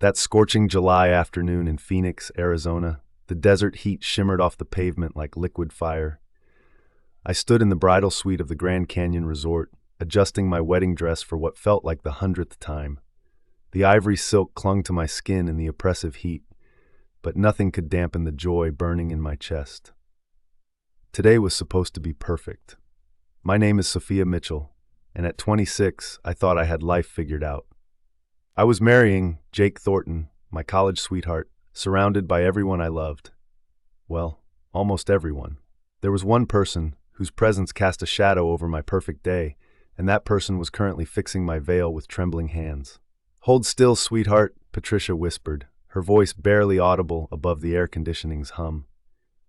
That scorching July afternoon in Phoenix, Arizona, the desert heat shimmered off the pavement like liquid fire. I stood in the bridal suite of the Grand Canyon Resort, adjusting my wedding dress for what felt like the 100th time. The ivory silk clung to my skin in the oppressive heat, but nothing could dampen the joy burning in my chest. Today was supposed to be perfect. My name is Sophia Mitchell, and at 26, I thought I had life figured out. I was marrying Jake Thornton, my college sweetheart, surrounded by everyone I loved. Well, almost everyone. There was one person whose presence cast a shadow over my perfect day, and that person was currently fixing my veil with trembling hands. "Hold still, sweetheart," Patricia whispered, her voice barely audible above the air conditioning's hum.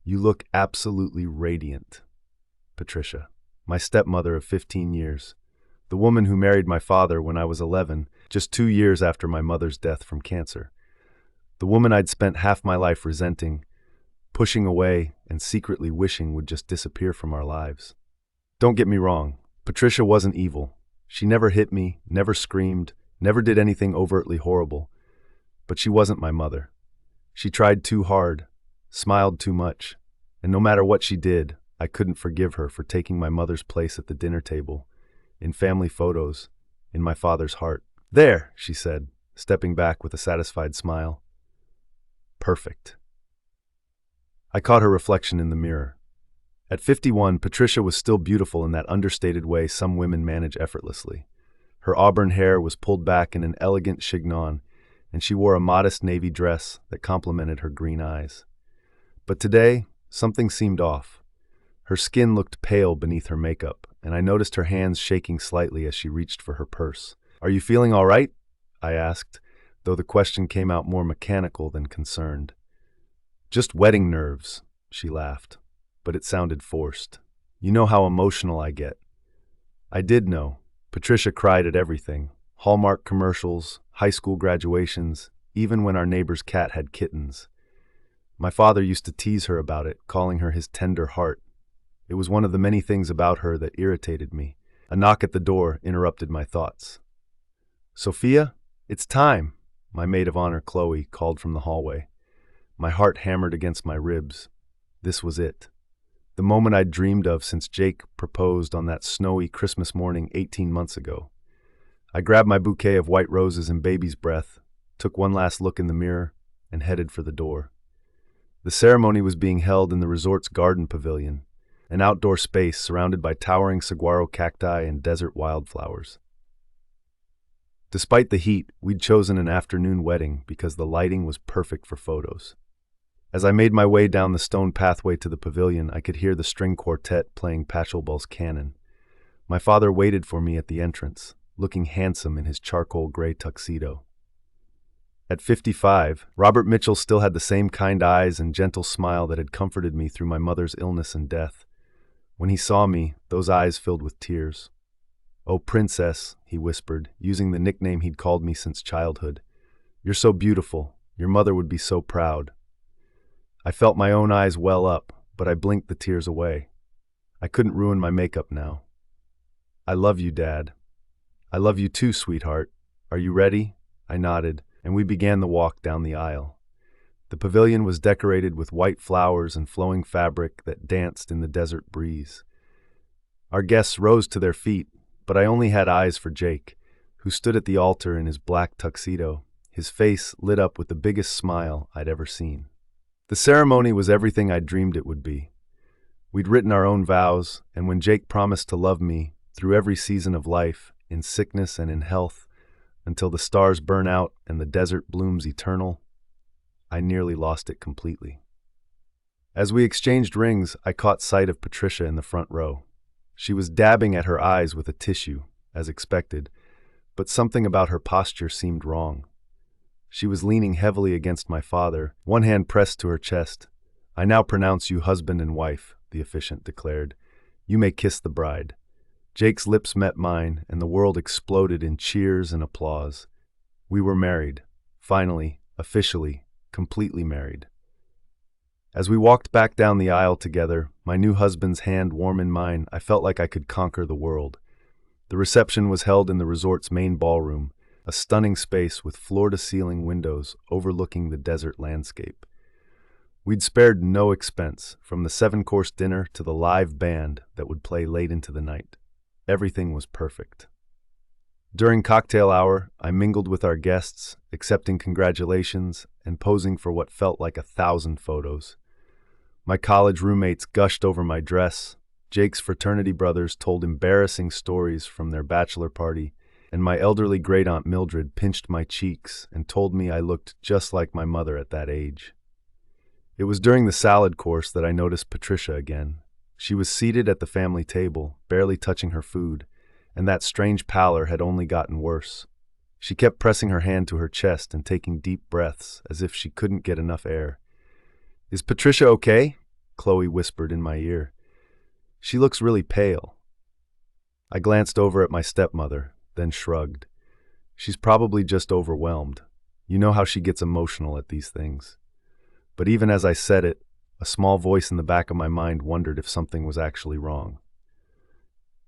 "You look absolutely radiant." Patricia, my stepmother of 15 years, the woman who married my father when I was 11, just 2 years after my mother's death from cancer. The woman I'd spent half my life resenting, pushing away, and secretly wishing would just disappear from our lives. Don't get me wrong, Patricia wasn't evil. She never hit me, never screamed, never did anything overtly horrible. But she wasn't my mother. She tried too hard, smiled too much, and no matter what she did, I couldn't forgive her for taking my mother's place at the dinner table, in family photos, in my father's heart. "There," she said, stepping back with a satisfied smile. "Perfect." I caught her reflection in the mirror. At 51, Patricia was still beautiful in that understated way some women manage effortlessly. Her auburn hair was pulled back in an elegant chignon, and she wore a modest navy dress that complemented her green eyes. But today, something seemed off. Her skin looked pale beneath her makeup, and I noticed her hands shaking slightly as she reached for her purse. "Are you feeling all right?" I asked, though the question came out more mechanical than concerned. "Just wedding nerves," she laughed, but it sounded forced. "You know how emotional I get." I did know. Patricia cried at everything. Hallmark commercials, high school graduations, even when our neighbor's cat had kittens. My father used to tease her about it, calling her his tender heart. It was one of the many things about her that irritated me. A knock at the door interrupted my thoughts. "Sophia, it's time," my maid of honor, Chloe, called from the hallway. My heart hammered against my ribs. This was it. The moment I'd dreamed of since Jake proposed on that snowy Christmas morning 18 months ago. I grabbed my bouquet of white roses and baby's breath, took one last look in the mirror, and headed for the door. The ceremony was being held in the resort's garden pavilion, an outdoor space surrounded by towering saguaro cacti and desert wildflowers. Despite the heat, we'd chosen an afternoon wedding because the lighting was perfect for photos. As I made my way down the stone pathway to the pavilion, I could hear the string quartet playing Pachelbel's canon. My father waited for me at the entrance, looking handsome in his charcoal gray tuxedo. At 55, Robert Mitchell still had the same kind eyes and gentle smile that had comforted me through my mother's illness and death. When he saw me, those eyes filled with tears. "Oh, princess," he whispered, using the nickname he'd called me since childhood. "You're so beautiful. Your mother would be so proud." I felt my own eyes well up, but I blinked the tears away. I couldn't ruin my makeup now. "I love you, Dad." "I love you too, sweetheart. Are you ready?" I nodded, and we began the walk down the aisle. The pavilion was decorated with white flowers and flowing fabric that danced in the desert breeze. Our guests rose to their feet, but I only had eyes for Jake, who stood at the altar in his black tuxedo, his face lit up with the biggest smile I'd ever seen. The ceremony was everything I dreamed it would be. We'd written our own vows, and when Jake promised to love me through every season of life, in sickness and in health, until the stars burn out and the desert blooms eternal, I nearly lost it completely. As we exchanged rings, I caught sight of Patricia in the front row. She was dabbing at her eyes with a tissue, as expected, but something about her posture seemed wrong. She was leaning heavily against my father, one hand pressed to her chest. "I now pronounce you husband and wife," the officiant declared. "You may kiss the bride." Jake's lips met mine, and the world exploded in cheers and applause. We were married. Finally, officially, completely married. As we walked back down the aisle together, my new husband's hand warm in mine, I felt like I could conquer the world. The reception was held in the resort's main ballroom, a stunning space with floor-to-ceiling windows overlooking the desert landscape. We'd spared no expense, from the 7-course dinner to the live band that would play late into the night. Everything was perfect. During cocktail hour, I mingled with our guests, accepting congratulations and posing for what felt like 1,000 photos. My college roommates gushed over my dress, Jake's fraternity brothers told embarrassing stories from their bachelor party, and my elderly great-aunt Mildred pinched my cheeks and told me I looked just like my mother at that age. It was during the salad course that I noticed Patricia again. She was seated at the family table, barely touching her food, and that strange pallor had only gotten worse. She kept pressing her hand to her chest and taking deep breaths, as if she couldn't get enough air. "Is Patricia okay?" Chloe whispered in my ear. "She looks really pale." I glanced over at my stepmother, then shrugged. "She's probably just overwhelmed. You know how she gets emotional at these things." But even as I said it, a small voice in the back of my mind wondered if something was actually wrong.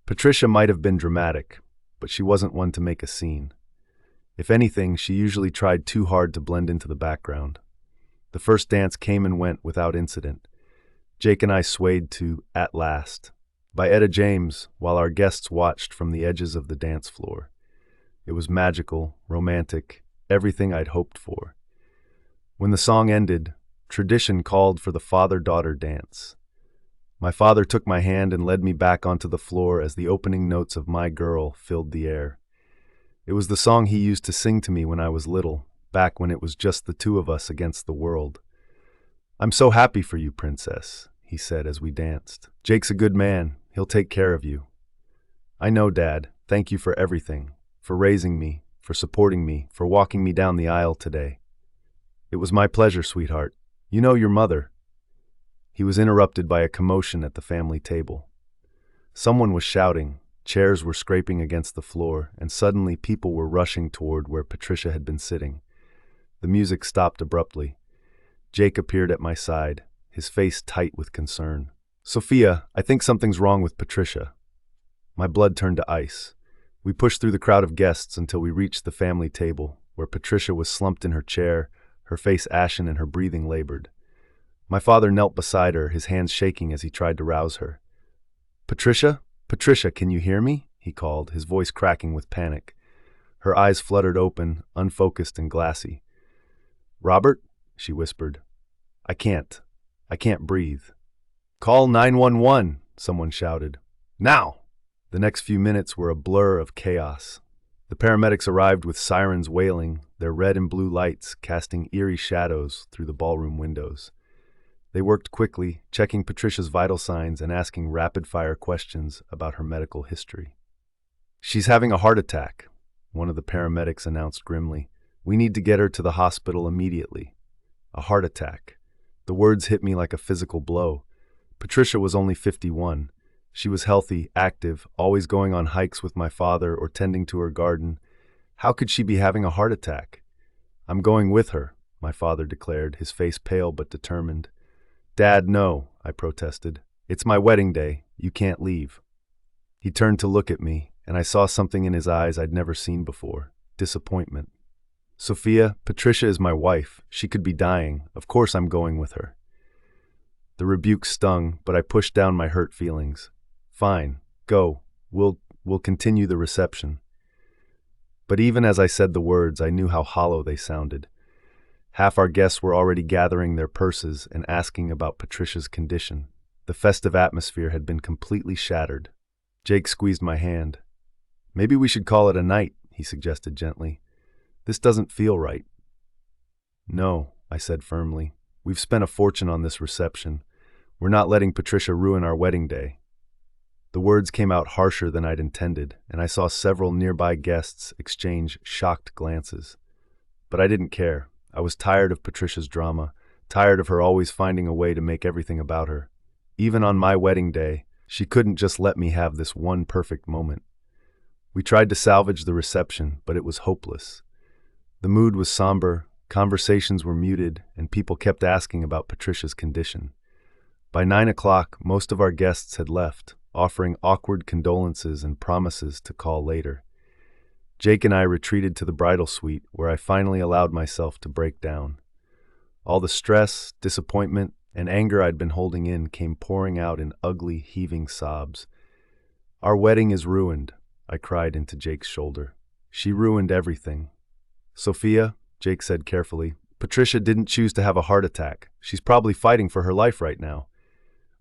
Patricia might have been dramatic, but she wasn't one to make a scene. If anything, she usually tried too hard to blend into the background. The first dance came and went without incident. Jake and I swayed to "At Last" by Etta James while our guests watched from the edges of the dance floor. It was magical, romantic, everything I'd hoped for. When the song ended, tradition called for the father-daughter dance. My father took my hand and led me back onto the floor as the opening notes of "My Girl" filled the air. It was the song he used to sing to me when I was little, back when it was just the two of us against the world. "I'm so happy for you, princess," he said as we danced. "Jake's a good man. He'll take care of you." "I know, Dad. Thank you for everything, for raising me, for supporting me, for walking me down the aisle today." "It was my pleasure, sweetheart. You know your mother." He was interrupted by a commotion at the family table. Someone was shouting, chairs were scraping against the floor, and suddenly people were rushing toward where Patricia had been sitting. The music stopped abruptly. Jake appeared at my side, his face tight with concern. "Sophia, I think something's wrong with Patricia." My blood turned to ice. We pushed through the crowd of guests until we reached the family table, where Patricia was slumped in her chair, her face ashen and her breathing labored. My father knelt beside her, his hands shaking as he tried to rouse her. "Patricia? Patricia, can you hear me?" he called, his voice cracking with panic. Her eyes fluttered open, unfocused and glassy. "Robert?" she whispered. I can't breathe." "Call 911, someone shouted. "Now!" The next few minutes were a blur of chaos. The paramedics arrived with sirens wailing, their red and blue lights casting eerie shadows through the ballroom windows. They worked quickly, checking Patricia's vital signs and asking rapid-fire questions about her medical history. "She's having a heart attack," one of the paramedics announced grimly. "We need to get her to the hospital immediately." A heart attack. The words hit me like a physical blow. Patricia was only 51. She was healthy, active, always going on hikes with my father or tending to her garden. How could she be having a heart attack? "I'm going with her," my father declared, his face pale but determined. "Dad, no," I protested. "It's my wedding day. You can't leave." He turned to look at me, and I saw something in his eyes I'd never seen before. Disappointment. "Sophia, Patricia is my wife. She could be dying. Of course I'm going with her." The rebuke stung, but I pushed down my hurt feelings. "Fine, go. We'll continue the reception." But even as I said the words, I knew how hollow they sounded. Half our guests were already gathering their purses and asking about Patricia's condition. The festive atmosphere had been completely shattered. Jake squeezed my hand. "Maybe we should call it a night," he suggested gently. "This doesn't feel right." "No," I said firmly. "We've spent a fortune on this reception. We're not letting Patricia ruin our wedding day." The words came out harsher than I'd intended, and I saw several nearby guests exchange shocked glances. But I didn't care. I was tired of Patricia's drama, tired of her always finding a way to make everything about her. Even on my wedding day, she couldn't just let me have this one perfect moment. We tried to salvage the reception, but it was hopeless. The mood was somber, conversations were muted, and people kept asking about Patricia's condition. By 9 o'clock, most of our guests had left, offering awkward condolences and promises to call later. Jake and I retreated to the bridal suite, where I finally allowed myself to break down. All the stress, disappointment, and anger I'd been holding in came pouring out in ugly, heaving sobs. "Our wedding is ruined," I cried into Jake's shoulder. "She ruined everything." "Sophia," Jake said carefully, "Patricia didn't choose to have a heart attack. She's probably fighting for her life right now."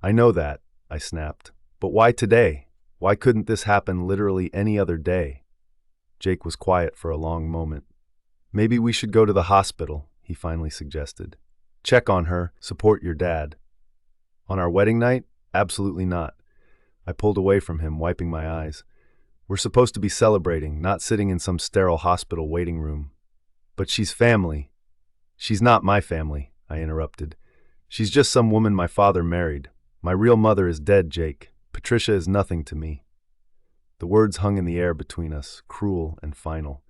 "I know that," I snapped. "But why today? Why couldn't this happen literally any other day?" Jake was quiet for a long moment. "Maybe we should go to the hospital," he finally suggested. "Check on her, support your dad." "On our wedding night? Absolutely not." I pulled away from him, wiping my eyes. "We're supposed to be celebrating, not sitting in some sterile hospital waiting room." "But she's family." "She's not my family," I interrupted. "She's just some woman my father married. My real mother is dead, Jake. Patricia is nothing to me." The words hung in the air between us, cruel and final.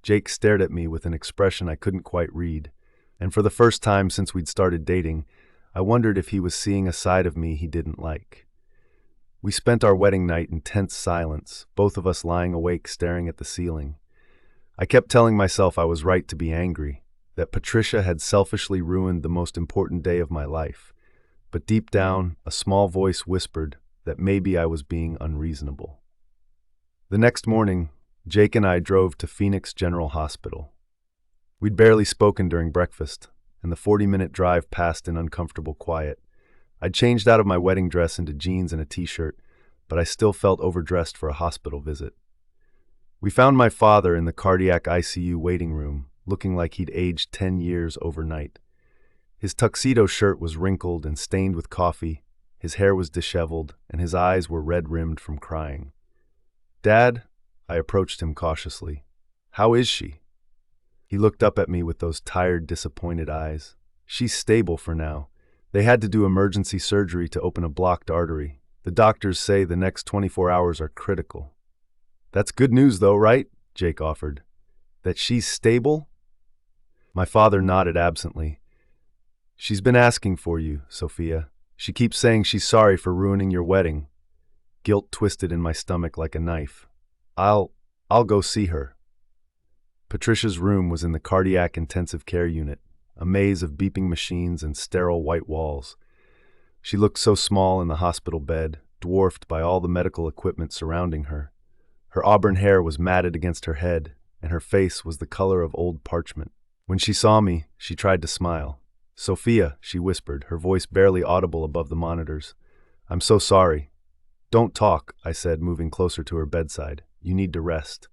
Jake stared at me with an expression I couldn't quite read, and for the first time since we'd started dating, I wondered if he was seeing a side of me he didn't like. We spent our wedding night in tense silence, both of us lying awake staring at the ceiling. I kept telling myself I was right to be angry, that Patricia had selfishly ruined the most important day of my life. But deep down, a small voice whispered that maybe I was being unreasonable. The next morning, Jake and I drove to Phoenix General Hospital. We'd barely spoken during breakfast, and the 40-minute drive passed in uncomfortable quiet. I'd changed out of my wedding dress into jeans and a t-shirt, but I still felt overdressed for a hospital visit. We found my father in the cardiac ICU waiting room, looking like he'd aged 10 years overnight. His tuxedo shirt was wrinkled and stained with coffee, his hair was disheveled, and his eyes were red-rimmed from crying. "Dad?" I approached him cautiously. "How is she?" He looked up at me with those tired, disappointed eyes. "She's stable for now. They had to do emergency surgery to open a blocked artery. The doctors say the next 24 hours are critical." "That's good news though, right?" Jake offered. "That she's stable?" My father nodded absently. "She's been asking for you, Sophia. She keeps saying she's sorry for ruining your wedding." Guilt twisted in my stomach like a knife. I'll go see her." Patricia's room was in the cardiac intensive care unit, a maze of beeping machines and sterile white walls. She looked so small in the hospital bed, dwarfed by all the medical equipment surrounding her. Her auburn hair was matted against her head, and her face was the color of old parchment. When she saw me, she tried to smile. "Sophia," she whispered, her voice barely audible above the monitors. "I'm so sorry." "Don't talk," I said, moving closer to her bedside. "You need to rest."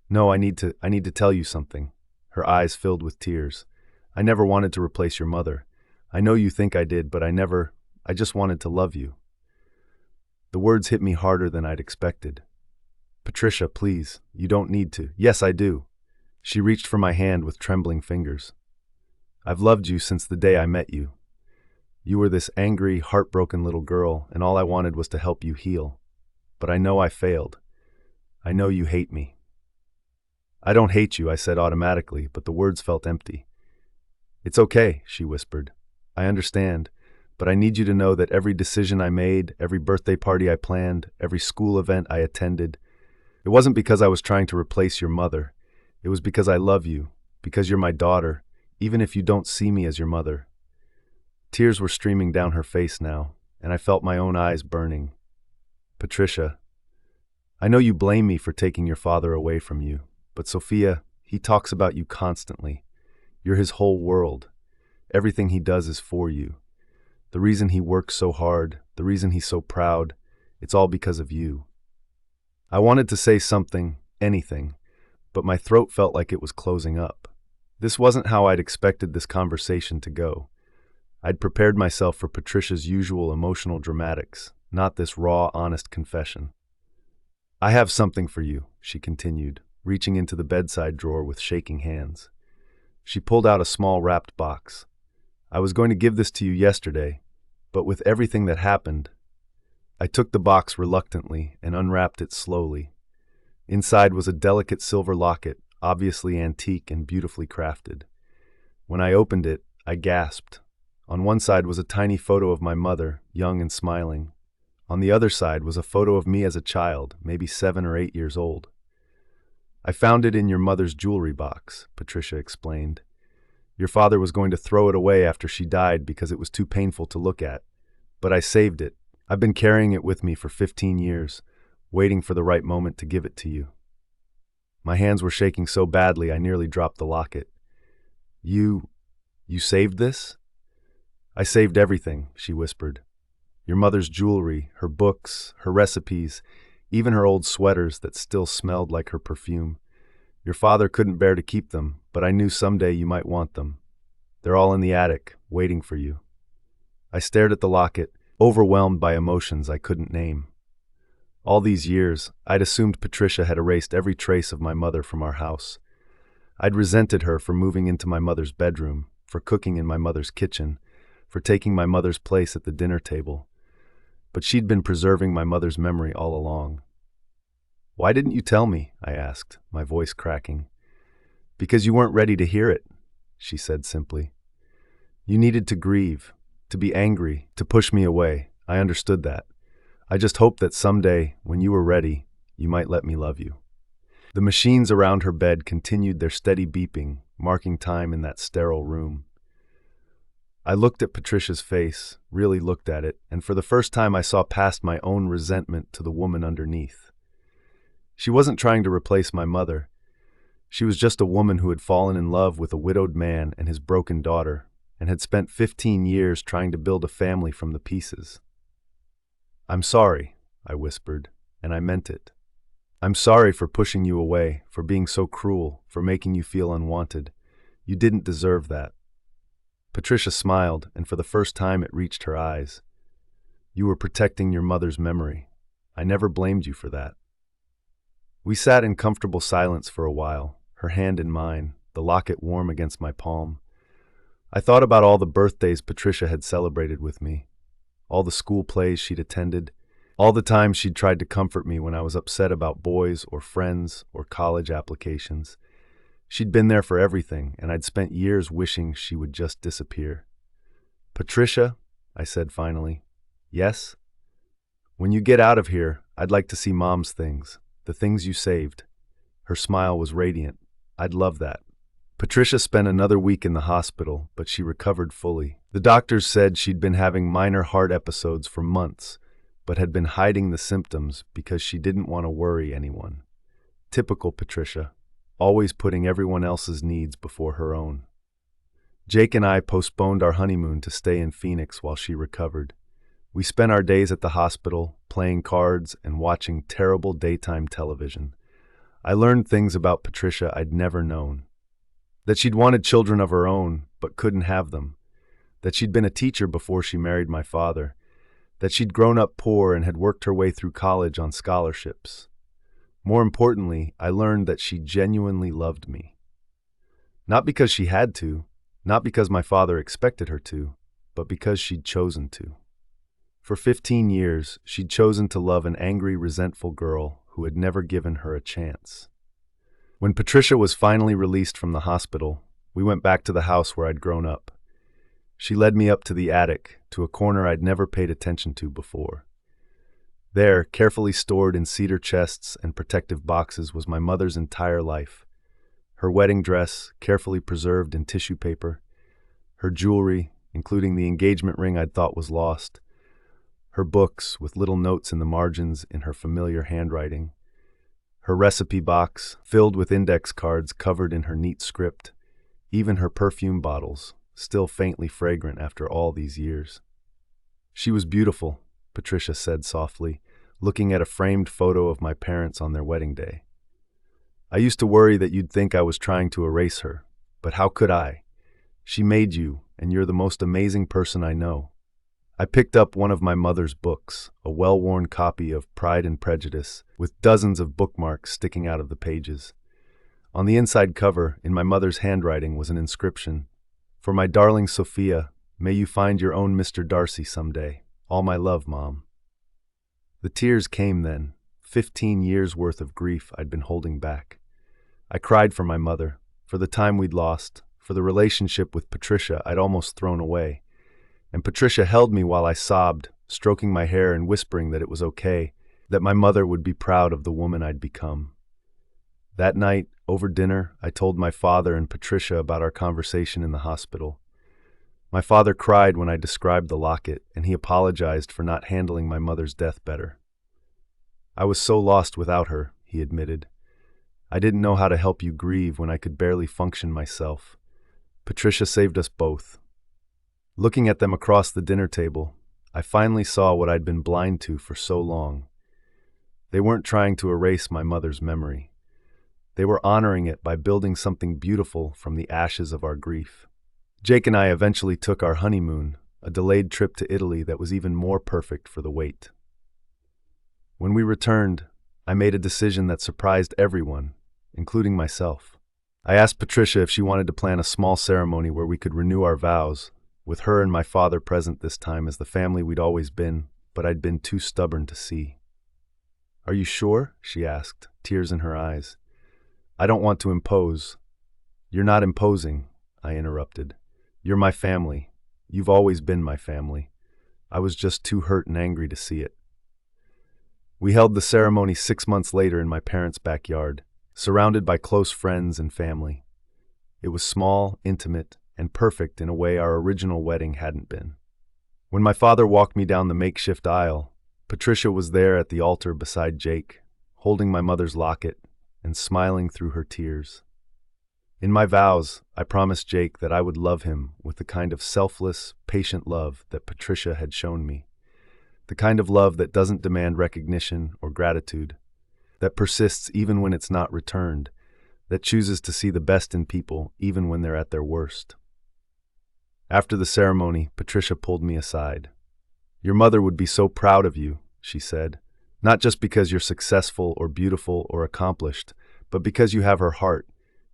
"No, I need to tell you something." Her eyes filled with tears. "I never wanted to replace your mother. I know you think I did, but I just wanted to love you." The words hit me harder than I'd expected. "Patricia, please, you don't need to." "Yes, I do." She reached for my hand with trembling fingers. "I've loved you since the day I met you. You were this angry, heartbroken little girl, and all I wanted was to help you heal. But I know I failed. I know you hate me." "I don't hate you," I said automatically, but the words felt empty. "It's okay," she whispered. "I understand, but I need you to know that every decision I made, every birthday party I planned, every school event I attended, it wasn't because I was trying to replace your mother. It was because I love you, because you're my daughter, even if you don't see me as your mother." Tears were streaming down her face now, and I felt my own eyes burning. "Patricia, I know you blame me for taking your father away from you, but Sophia, he talks about you constantly. You're his whole world. Everything he does is for you. The reason he works so hard, the reason he's so proud, it's all because of you." I wanted to say something, anything, but my throat felt like it was closing up. This wasn't how I'd expected this conversation to go. I'd prepared myself for Patricia's usual emotional dramatics, not this raw, honest confession. "I have something for you," she continued, reaching into the bedside drawer with shaking hands. She pulled out a small wrapped box. "I was going to give this to you yesterday, but with everything that happened..." I took the box reluctantly and unwrapped it slowly. Inside was a delicate silver locket, obviously antique and beautifully crafted. When I opened it, I gasped. On one side was a tiny photo of my mother, young and smiling. On the other side was a photo of me as a child, maybe 7 or 8 years old. I found it in your mother's jewelry box, Patricia explained. Your father was going to throw it away after she died because it was too painful to look at. But I saved it. I've been carrying it with me for 15 years, waiting for the right moment to give it to you. My hands were shaking so badly I nearly dropped the locket. You saved this? I saved everything, she whispered. Your mother's jewelry, her books, her recipes, even her old sweaters that still smelled like her perfume. Your father couldn't bear to keep them, but I knew someday you might want them. They're all in the attic, waiting for you. I stared at the locket, overwhelmed by emotions I couldn't name. All these years, I'd assumed Patricia had erased every trace of my mother from our house. I'd resented her for moving into my mother's bedroom, for cooking in my mother's kitchen, for taking my mother's place at the dinner table. But she'd been preserving my mother's memory all along. Why didn't you tell me? I asked, my voice cracking. Because you weren't ready to hear it, she said simply. You needed to grieve, to be angry, to push me away. I understood that. I just hoped that someday, when you were ready, you might let me love you. The machines around her bed continued their steady beeping, marking time in that sterile room. I looked at Patricia's face, really looked at it, and for the first time I saw past my own resentment to the woman underneath. She wasn't trying to replace my mother. She was just a woman who had fallen in love with a widowed man and his broken daughter, and had spent 15 years trying to build a family from the pieces. I'm sorry, I whispered, and I meant it. I'm sorry for pushing you away, for being so cruel, for making you feel unwanted. You didn't deserve that. Patricia smiled, and for the first time it reached her eyes. You were protecting your mother's memory. I never blamed you for that. We sat in comfortable silence for a while, her hand in mine, the locket warm against my palm. I thought about all the birthdays Patricia had celebrated with me, all the school plays she'd attended, all the times she'd tried to comfort me when I was upset about boys or friends or college applications. She'd been there for everything, and I'd spent years wishing she would just disappear. Patricia, I said finally. Yes? When you get out of here, I'd like to see Mom's things, the things you saved. Her smile was radiant. I'd love that. Patricia spent another week in the hospital, but she recovered fully. The doctors said she'd been having minor heart episodes for months, but had been hiding the symptoms because she didn't want to worry anyone. Typical Patricia, always putting everyone else's needs before her own. Jake and I postponed our honeymoon to stay in Phoenix while she recovered. We spent our days at the hospital, playing cards and watching terrible daytime television. I learned things about Patricia I'd never known. That she'd wanted children of her own, but couldn't have them. That she'd been a teacher before she married my father. That she'd grown up poor and had worked her way through college on scholarships. More importantly, I learned that she genuinely loved me. Not because she had to, not because my father expected her to, but because she'd chosen to. For 15 years, she'd chosen to love an angry, resentful girl who had never given her a chance. When Patricia was finally released from the hospital, we went back to the house where I'd grown up. She led me up to the attic, to a corner I'd never paid attention to before. There, carefully stored in cedar chests and protective boxes, was my mother's entire life. Her wedding dress, carefully preserved in tissue paper. Her jewelry, including the engagement ring I'd thought was lost. Her books, with little notes in the margins in her familiar handwriting. Her recipe box, filled with index cards covered in her neat script. Even her perfume bottles, still faintly fragrant after all these years. She was beautiful, Patricia said softly, looking at a framed photo of my parents on their wedding day. I used to worry that you'd think I was trying to erase her, but how could I? She made you, and you're the most amazing person I know. I picked up one of my mother's books, a well-worn copy of Pride and Prejudice, with dozens of bookmarks sticking out of the pages. On the inside cover, in my mother's handwriting, was an inscription. For my darling Sophia, may you find your own Mr. Darcy someday. All my love, Mom. The tears came then, 15 years' worth of grief I'd been holding back. I cried for my mother, for the time we'd lost, for the relationship with Patricia I'd almost thrown away. And Patricia held me while I sobbed, stroking my hair and whispering that it was okay, that my mother would be proud of the woman I'd become. That night, over dinner, I told my father and Patricia about our conversation in the hospital. My father cried when I described the locket, and he apologized for not handling my mother's death better. I was so lost without her, he admitted. I didn't know how to help you grieve when I could barely function myself. Patricia saved us both. Looking at them across the dinner table, I finally saw what I'd been blind to for so long. They weren't trying to erase my mother's memory. They were honoring it by building something beautiful from the ashes of our grief. Jake and I eventually took our honeymoon, a delayed trip to Italy that was even more perfect for the wait. When we returned, I made a decision that surprised everyone, including myself. I asked Patricia if she wanted to plan a small ceremony where we could renew our vows, with her and my father present this time as the family we'd always been, but I'd been too stubborn to see. "Are you sure?" she asked, tears in her eyes. "I don't want to impose." "You're not imposing," I interrupted. "You're my family. You've always been my family. I was just too hurt and angry to see it." We held the ceremony 6 months later in my parents' backyard, surrounded by close friends and family. It was small, intimate, and perfect in a way our original wedding hadn't been. When my father walked me down the makeshift aisle, Patricia was there at the altar beside Jake, holding my mother's locket and smiling through her tears. In my vows, I promised Jake that I would love him with the kind of selfless, patient love that Patricia had shown me. The kind of love that doesn't demand recognition or gratitude, that persists even when it's not returned, that chooses to see the best in people even when they're at their worst. After the ceremony, Patricia pulled me aside. "Your mother would be so proud of you," she said, "not just because you're successful or beautiful or accomplished, but because you have her heart.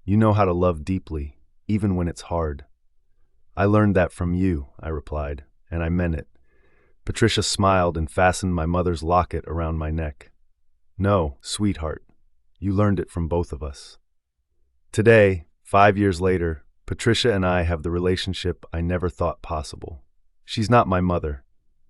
You know how to love deeply, even when it's hard." "I learned that from you," I replied, and I meant it. Patricia smiled and fastened my mother's locket around my neck. "No, sweetheart, you learned it from both of us." Today, 5 years later, Patricia and I have the relationship I never thought possible. She's not my mother.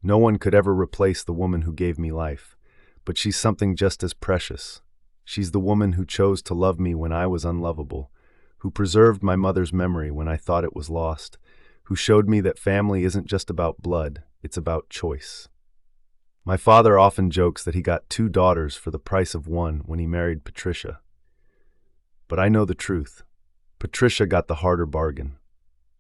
No one could ever replace the woman who gave me life, but she's something just as precious. She's the woman who chose to love me when I was unlovable, who preserved my mother's memory when I thought it was lost, who showed me that family isn't just about blood, it's about choice. My father often jokes that he got 2 daughters for the price of one when he married Patricia. But I know the truth. Patricia got the harder bargain.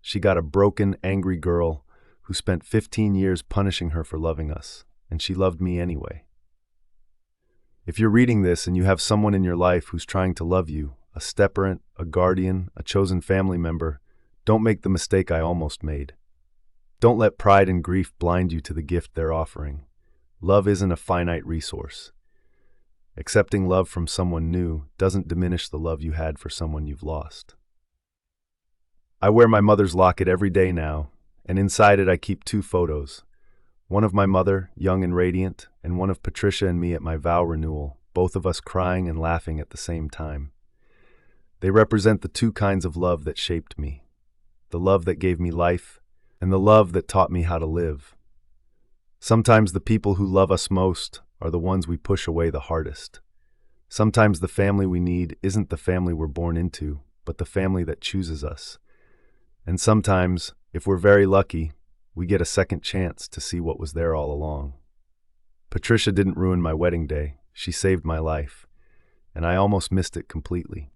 She got a broken, angry girl who spent 15 years punishing her for loving us, and she loved me anyway. If you're reading this and you have someone in your life who's trying to love you, a step-parent, a guardian, a chosen family member, don't make the mistake I almost made. Don't let pride and grief blind you to the gift they're offering. Love isn't a finite resource. Accepting love from someone new doesn't diminish the love you had for someone you've lost. I wear my mother's locket every day now, and inside it I keep 2 photos. One of my mother, young and radiant, and one of Patricia and me at my vow renewal, both of us crying and laughing at the same time. They represent the 2 kinds of love that shaped me. The love that gave me life, and the love that taught me how to live. Sometimes the people who love us most are the ones we push away the hardest. Sometimes the family we need isn't the family we're born into, but the family that chooses us. And sometimes, if we're very lucky, we get a second chance to see what was there all along. Patricia didn't ruin my wedding day. She saved my life, and I almost missed it completely.